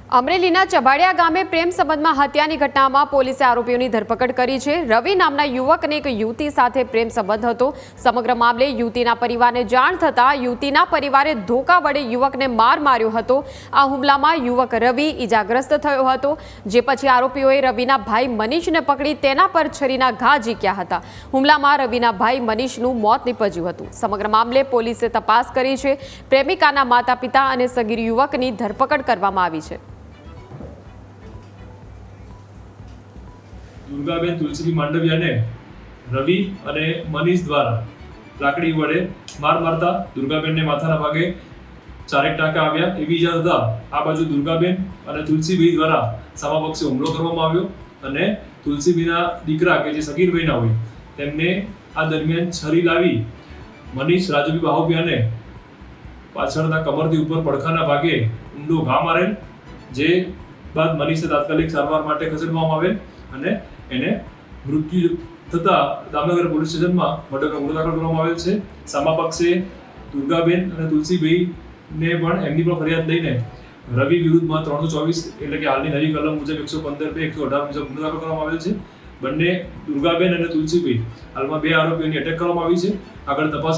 અમરેલીના ચબાડિયા ગામે પ્રેમ સંબંધમાં હત્યાની ઘટનામાં પોલીસે આરોપીઓની ધરપકડ કરી છે। રવિ નામના યુવકને એક યુવતી સાથે પ્રેમ સંબંધ હતો। સમગ્ર મામલે યુવતીના પરિવારને જાણ થતાં યુવતીના પરિવારે ધોકા વડે યુવકને માર માર્યો હતો। આ હુમલામાં યુવક રવિ ઈજાગ્રસ્ત થયો હતો, જે પછી આરોપીઓએ રવિના ભાઈ મનીષને પકડી તેના પર છરીના ઘા ઝીક્યા હતા। હુમલામાં રવિના ભાઈ મનીષનું મોત નીપજ્યું હતું। સમગ્ર મામલે પોલીસે તપાસ કરી છે। પ્રેમિકાના માતા પિતા અને સગીર યુવકની ધરપકડ કરવામાં આવી છે। દુર્ગાબેન તુલસીબી માંડવિયાને રવિ અને મનીષ દ્વારા લાકડી વડે માર મારતા દુર્ગાબેનને માથાના ભાગે 4 ટાંકા આવ્યા। એવી ઈજા થતા આ બાજુ દુર્ગાબેન અને તુલસીબી દ્વારા સામાપક્ષે હુમલો કરવામાં આવ્યો અને તુલસીબીના દીકરા કે જે સગીર ભાઈના હોય તેમને આ દરમિયાન છરી લાવી મનીષ રાજુભાઈ બાહોબિયાને પાછળના કમરથી ઉપર પડખાના ભાગે ઊંડો ઘા મારેલ, જે બાદ મનીષને તાત્કાલિક સારવાર માટે ખસેડવામાં આવેલ અને એને મૃત્યુ થતા દામનગર પોલીસ સ્ટેશનમાં મર્ડરનો ગુનો દાખલ કરવામાં આવેલ છે। સામાપક્ષે દુર્ગાબેન અને તુલસીબેનને પણ એમની પણ ફરિયાદ લઈને રવિ વિરુદ્ધમાં 324 એટલે કે હાલની નવી કલમ મુજબ 115 118 મુજબ ગુનો દાખલ કરવામાં આવેલ છે। બંને દુર્ગાબેન અને તુલસીબેન હાલમાં 2 આરોપીઓની અટક કરવામાં આવી છે। આગળ તપાસ